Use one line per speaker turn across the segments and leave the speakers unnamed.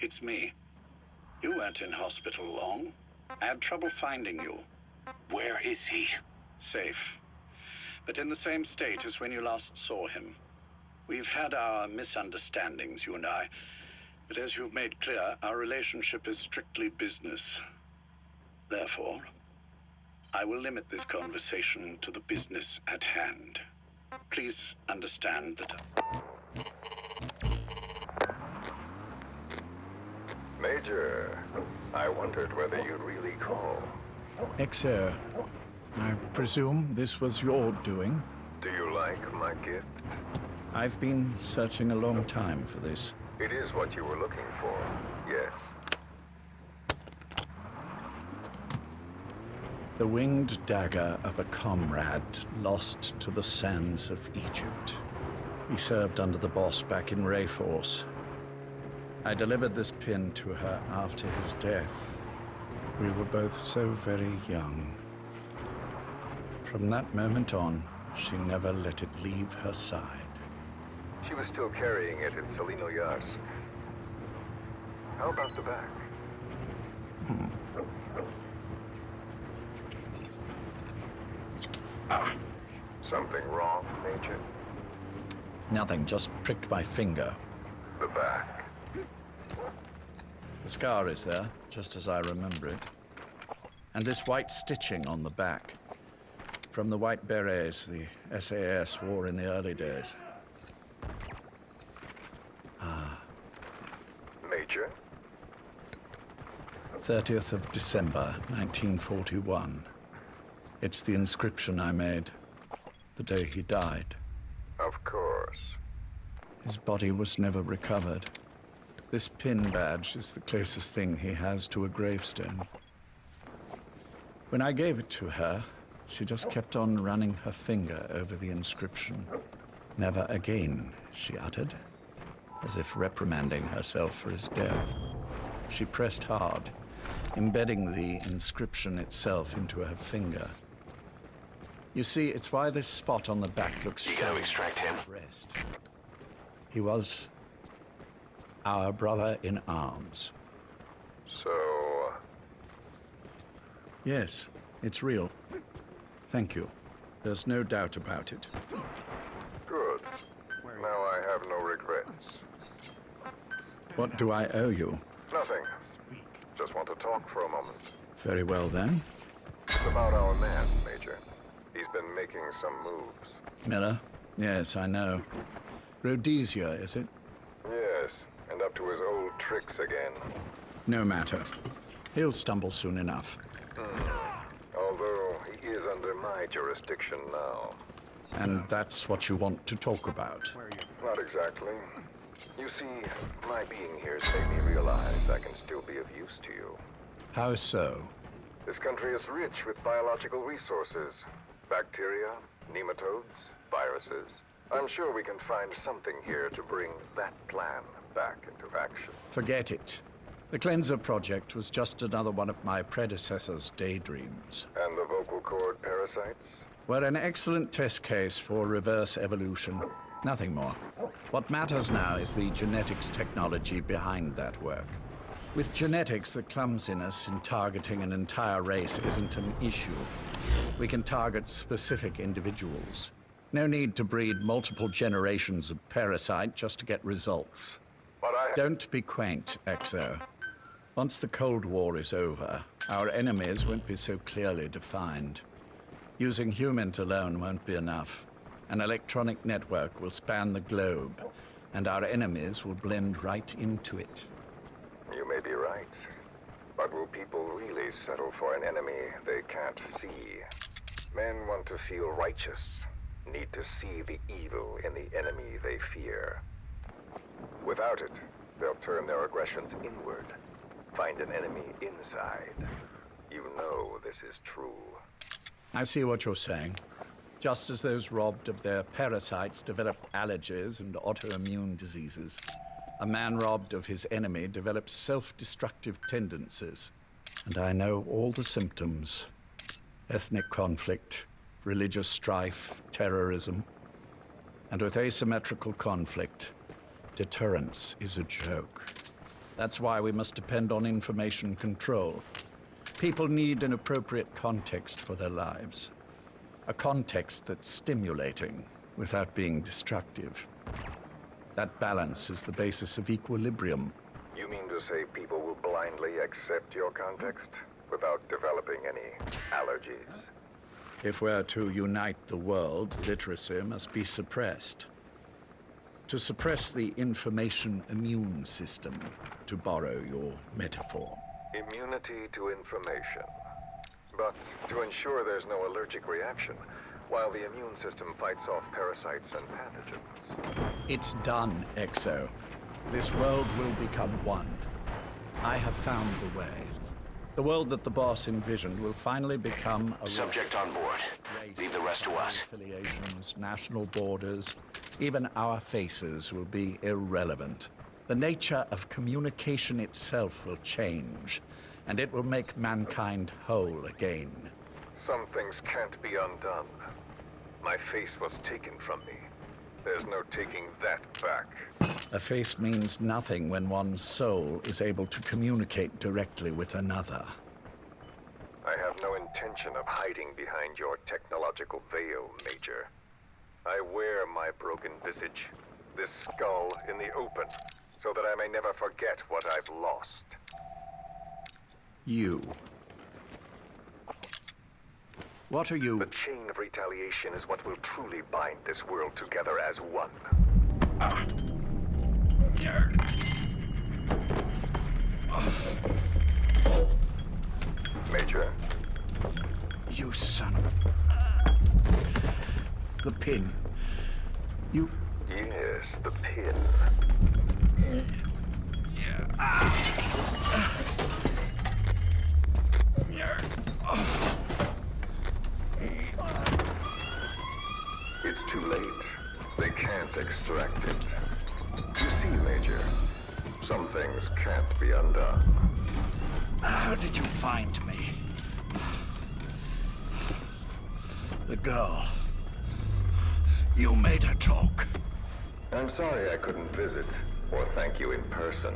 It's me. You weren't in hospital long. I had trouble finding you.
Where is he?
Safe. But in the same state as when you last saw him. We've had our misunderstandings, you and I. But as you've made clear, our relationship is strictly business. Therefore, I will limit this conversation to the business at hand. Please understand that...
Major, I wondered whether you'd really call.
Exer, I presume this was your doing?
Do you like my gift?
I've been searching a long time for this.
It is what you were looking for, yes.
The winged dagger of a comrade lost to the sands of Egypt. He served under the boss back in Rayforce. I delivered this pin to her after his death. We were both so very young. From that moment on, she never let it leave her side.
She was still carrying it in Selinoyarsk. How about the back? Something wrong, Major?
Nothing, just pricked my finger.
The back.
The scar is there, just as I remember it. And this white stitching on the back. From the white berets the SAS wore in the early days.
Major?
30th of December, 1941. It's the inscription I made the day he died.
Of course.
His body was never recovered. This pin badge is the closest thing he has to a gravestone. When I gave it to her, she just kept on running her finger over the inscription. Never again, she uttered, as if reprimanding herself for his death. She pressed hard, embedding the inscription itself into her finger. You see, it's why this spot on the back looks
You gonna extract him?
Rest. He was our brother in arms.
So,
Yes, it's real. Thank you. There's no doubt about it.
good. Now I have no regrets.
What do I owe you?
Nothing. Just want to talk for a moment.
Very well, then.
It's about our man, Major. He's been making some moves.
Miller? Yes, I know. Rhodesia, is it?
Yes, and up to his old tricks again.
No matter. He'll stumble soon enough.
Although he is under my jurisdiction now.
And that's what you want to talk about.
Not exactly. You see, my being here's made me realize I can still be of use to you.
How so?
This country is rich with biological resources. Bacteria, nematodes, viruses. I'm sure we can find something here to bring that plan back into action.
Forget it. The Cleanser Project was just another one of my predecessor's daydreams.
And the vocal cord parasites?
We're an excellent test case for reverse evolution. Nothing more. What matters now is the genetics technology behind that work. With genetics, the clumsiness in targeting an entire race isn't an issue. We can target specific individuals. No need to breed multiple generations of parasite just to get results.
But
Don't be quaint, Exo. Once the Cold War is over, our enemies won't be so clearly defined. Using humans alone won't be enough. An electronic network will span the globe, and our enemies will blend right into it.
You may be right. But will people really settle for an enemy they can't see? Men want to feel righteous, need to see the evil in the enemy they fear. Without it, they'll turn their aggressions inward, find an enemy inside. You know this is true.
I see what you're saying. Just as those robbed of their parasites develop allergies and autoimmune diseases, a man robbed of his enemy develops self-destructive tendencies. And I know all the symptoms. Ethnic conflict, religious strife, terrorism. And with asymmetrical conflict, deterrence is a joke. That's why we must depend on information control. People need an appropriate context for their lives. A context that's stimulating without being destructive. That balance is the basis of equilibrium.
You mean to say people will blindly accept your context without developing any allergies?
If we're to unite the world, literacy must be suppressed. To suppress the information immune system, to borrow your metaphor.
Immunity to information. But to ensure there's no allergic reaction, while the immune system fights off parasites and pathogens.
It's done, Exo. This world will become one. I have found the way. The world that the boss envisioned will finally become a
Subject on board. Leave the rest to us.
Affiliations, national borders, even our faces will be irrelevant. The nature of communication itself will change, and it will make mankind whole again.
Some things can't be undone. My face was taken from me. There's no taking that back.
A face means nothing when one's soul is able to communicate directly with another.
I have no intention of hiding behind your technological veil, Major. I wear my broken visage, this skull in the open, so that I may never forget what I've lost.
You. What are you?
The chain of retaliation is what will truly bind this world together as one. Major,
You son of a... The pin. You...
yes, the pin. It's too late. They can't extract it. You see, Major, some things can't be undone.
How did you find me? The girl. You made her talk.
I'm sorry I couldn't visit or thank you in person,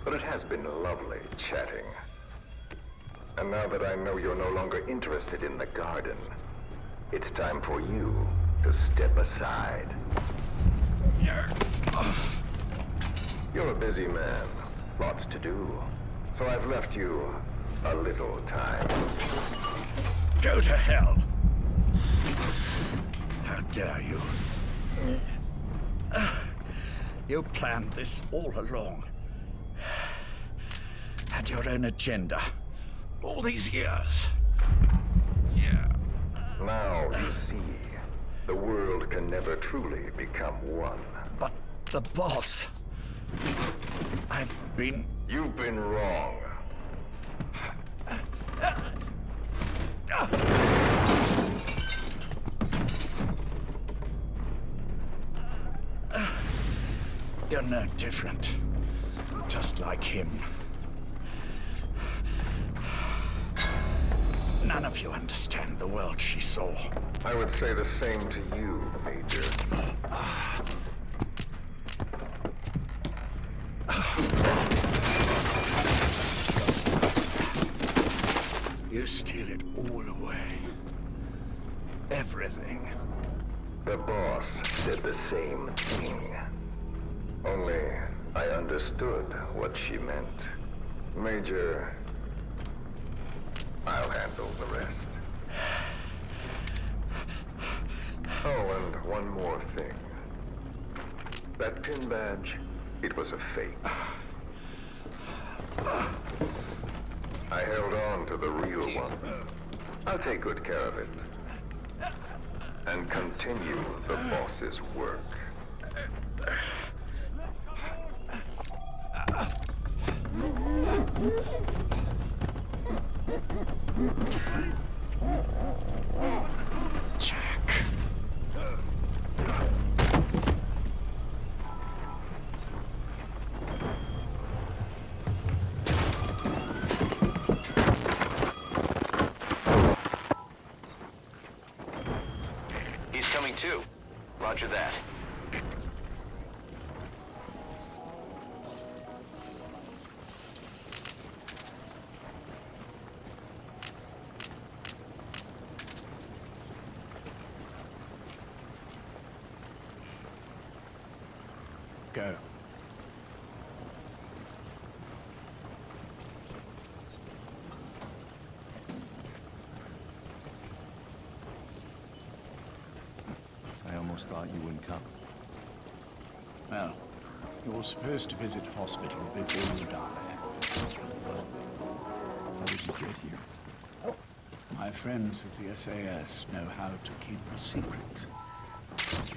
but it has been lovely chatting. And now that I know you're no longer interested in the garden, it's time for you to step aside. You're a busy man, lots to do, so I've left you a little time.
Go to hell. How dare you? You planned this all along. Had your own agenda. All these years. Yeah.
Now you see, the world can never truly become one.
But the boss...
You've been wrong.
You're no different. Just like him. None of you understand the world she saw.
I would say the same to you, Major.
You steal it all away. Everything.
The boss said the same thing. Only I understood what she meant. Major, I'll handle the rest. Oh, and one more thing. That pin badge, it was a fake. I held on to the real one. I'll take good care of it. And continue the boss's work.
Jack.
He's coming too. Roger that.
go.
I almost thought you wouldn't come.
Well, you're supposed to visit hospital before you die.
How did you get here?
My friends at the SAS know how to keep a secret.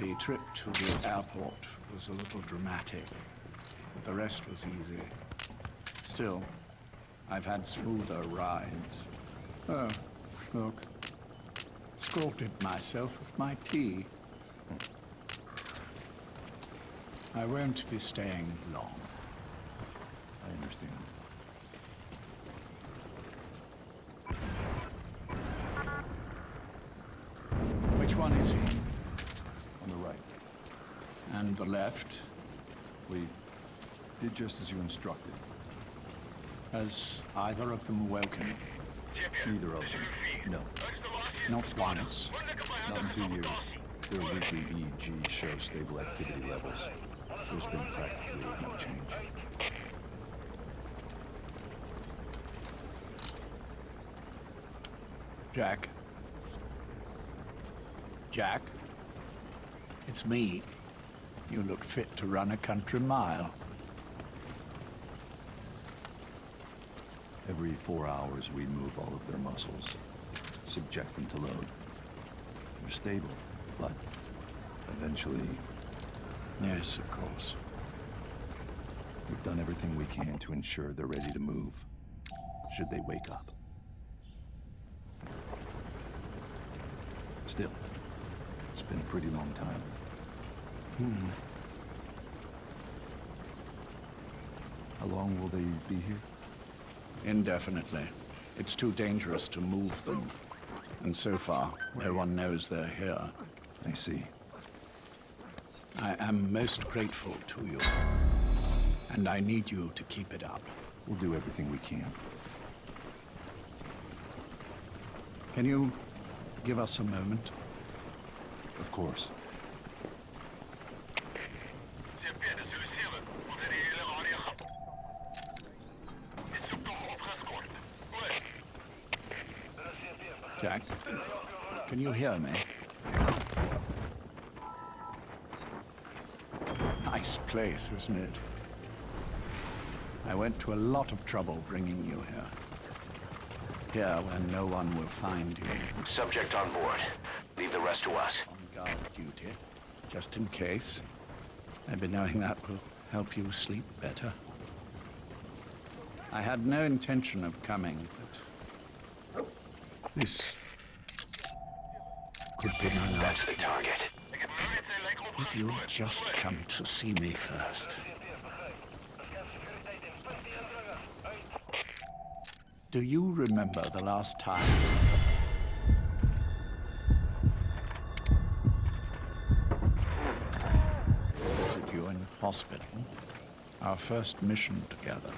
The trip to the airport was a little dramatic, but the rest was easy. Still, I've had smoother rides. Oh, look. Scalded myself with my tea. I won't be staying long.
I understand.
Which one is he?
On the right.
And the left?
We did just as you instructed.
Has either of them woken?
Neither of them. No.
Not once.
Not in 2 years. Their weekly EEG shows stable activity levels. There's been practically no change.
Jack? Jack? It's me. You look fit to run a country mile.
Every 4 hours, we move all of their muscles, subject them to load. They're stable, but eventually,
Yes, of course.
we've done everything we can to ensure they're ready to move, should they wake up. Still, it's been a pretty long time. How long will they be here?
Indefinitely. It's too dangerous to move them. And so far, no one knows they're here.
I see.
I am most grateful to you. And I need you to keep it up.
We'll do everything we can.
Can you give us a moment?
Of course.
Jack, can you hear me? Nice place, isn't it? I went to a lot of trouble bringing you here. Here where no one will find you.
Subject on board. Leave the rest to us.
On guard duty, just in case. Maybe knowing that will help you sleep better. I had no intention of coming, but this could be my
That's
last.
the target.
If you'll just come to see me first. Do you remember the last time? Visited you in hospital? Our first mission together.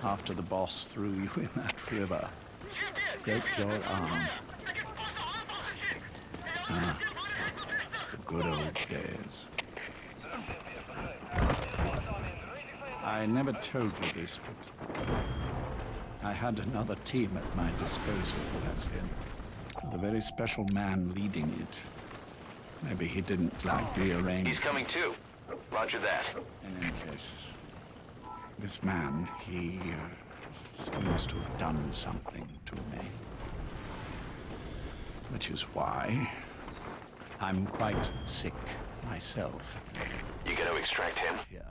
After the boss threw you in that river. Broke your arm. Ah, the good old days. I never told you this, but I had another team at my disposal back then. With a very special man leading it. Maybe he didn't like the
He's
arrangement.
coming too. Roger that.
In any case, this man, he seems to have done something to me. Which is why I'm quite sick myself.
You gotta extract him.
Yeah.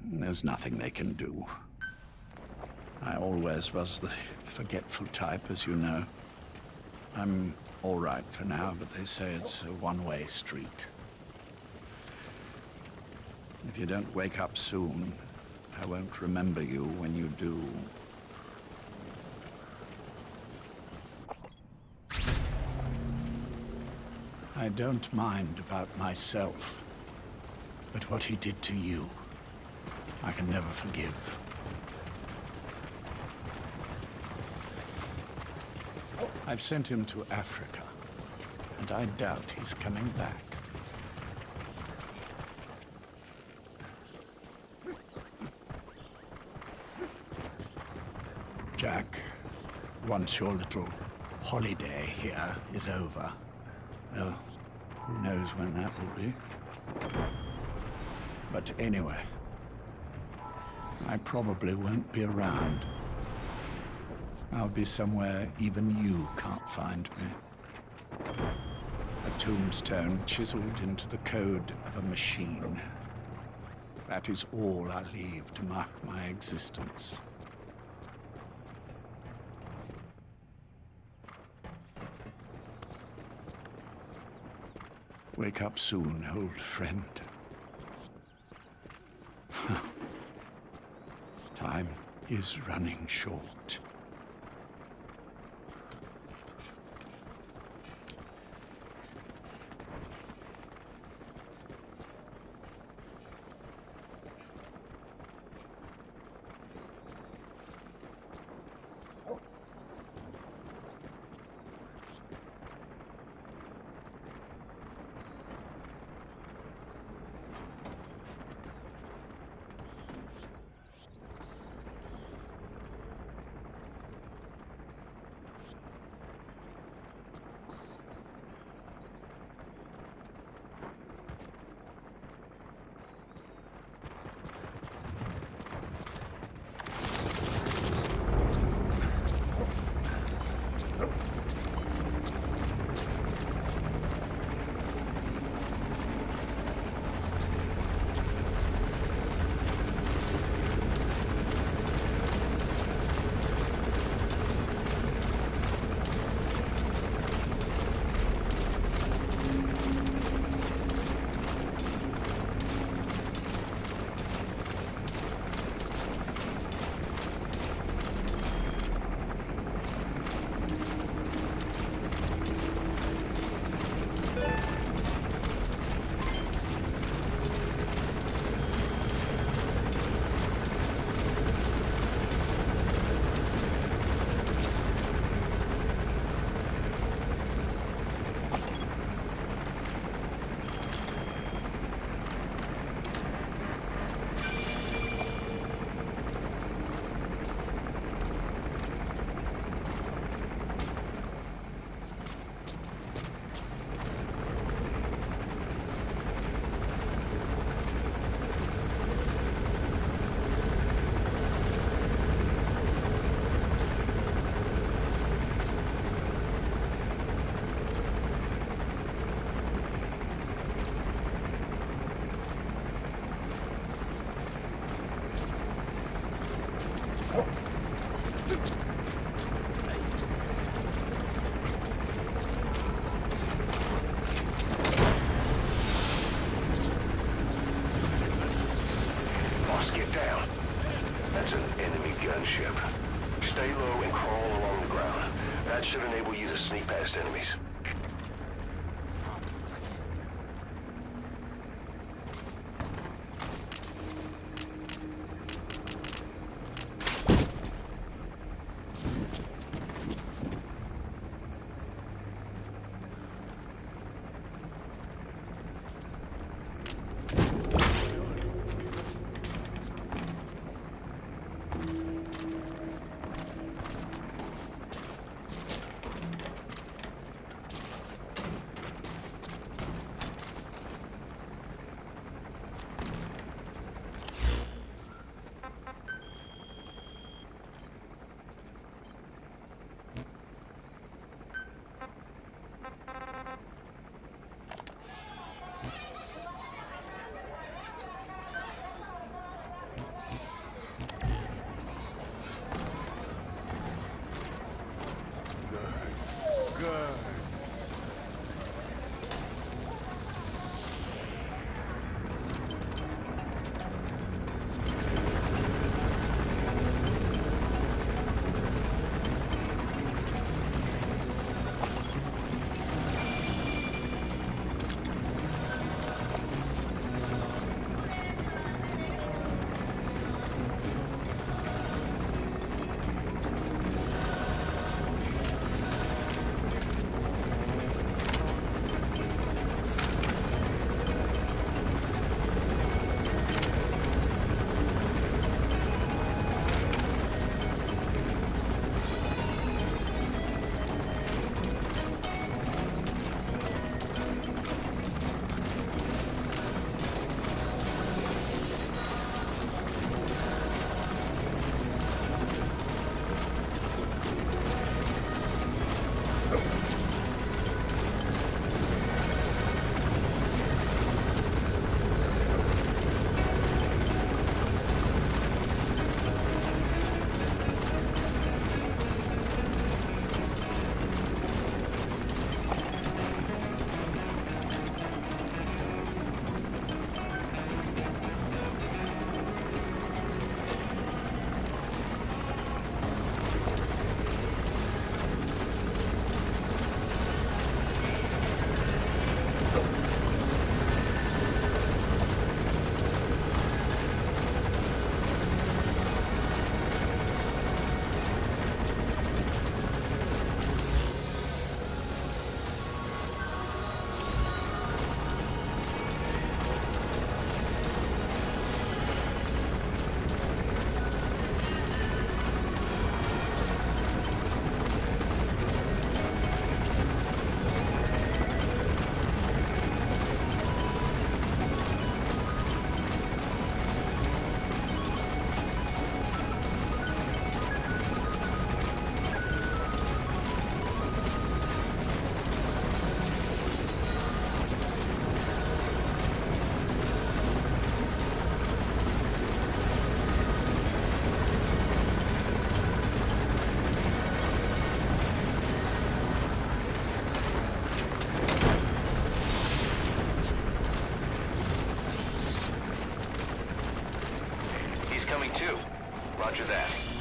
There's nothing they can do. I always was the forgetful type, as you know. I'm all right for now, but they say it's a one-way street. If you don't wake up soon, I won't remember you when you do. I don't mind about myself, but what he did to you, I can never forgive. I've sent him to Africa, and I doubt he's coming back. Jack, once your little holiday here is over, well, who knows when that will be. But anyway, I probably won't be around. I'll be somewhere even you can't find me. A tombstone chiseled into the code of a machine. That is all I leave to mark my existence. Wake up soon, old friend. Time is running short.
gunship. Stay low and crawl along the ground. That should enable you to sneak past enemies. He's coming too. Roger that.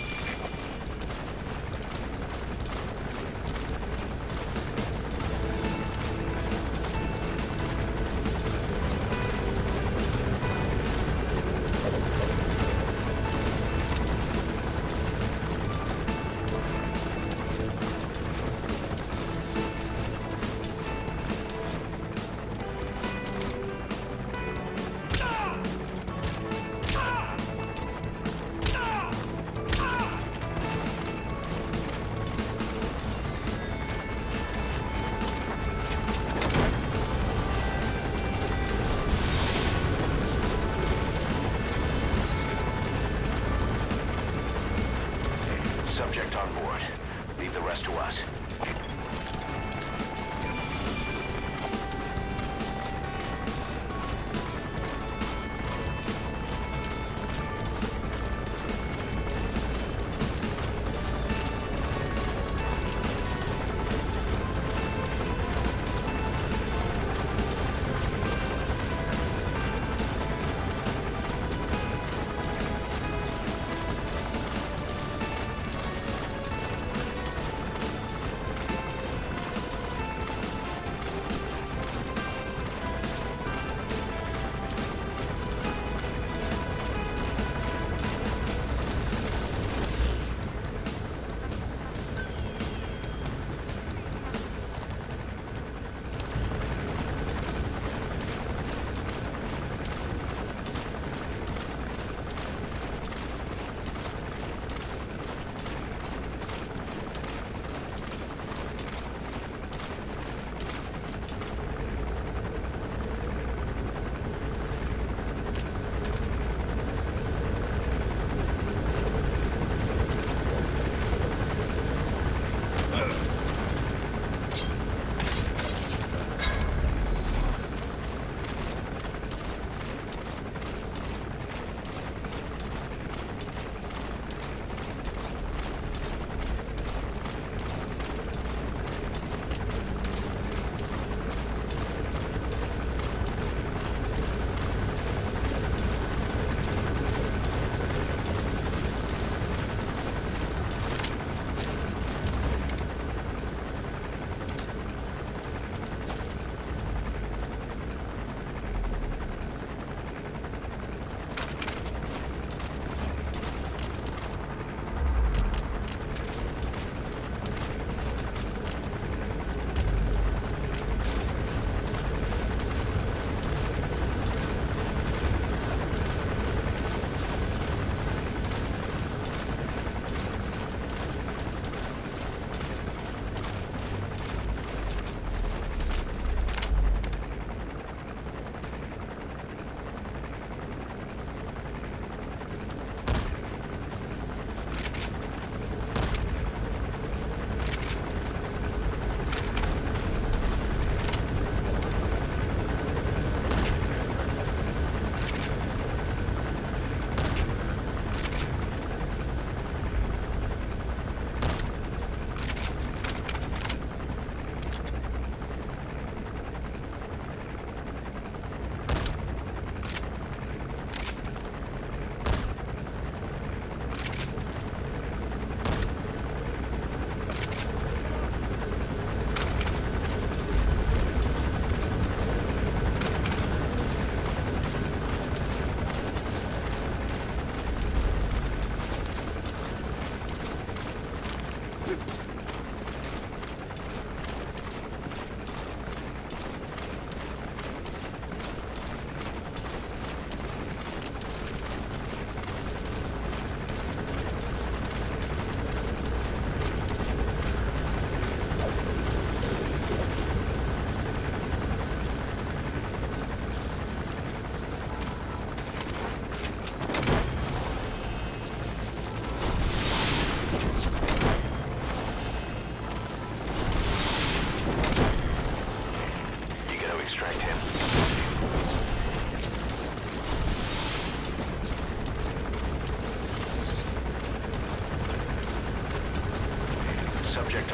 Subject on board. Leave the rest to us.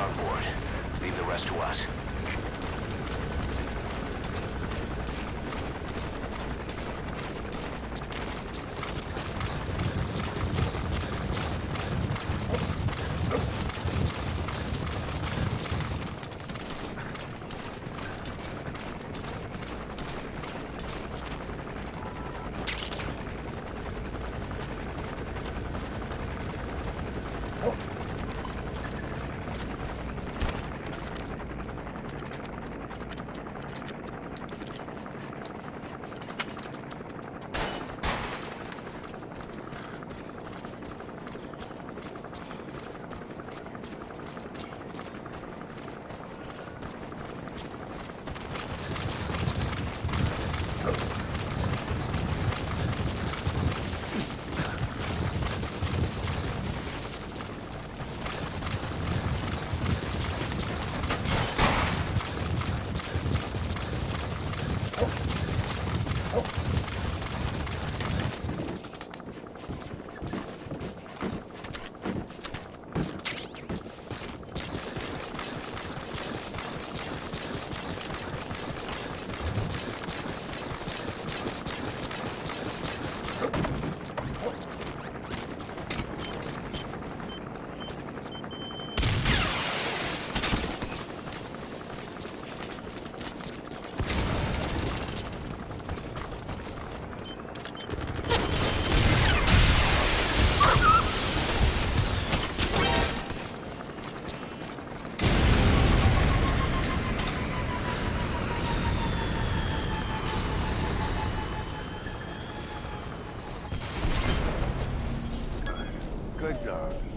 on board. Leave the rest to us.
done.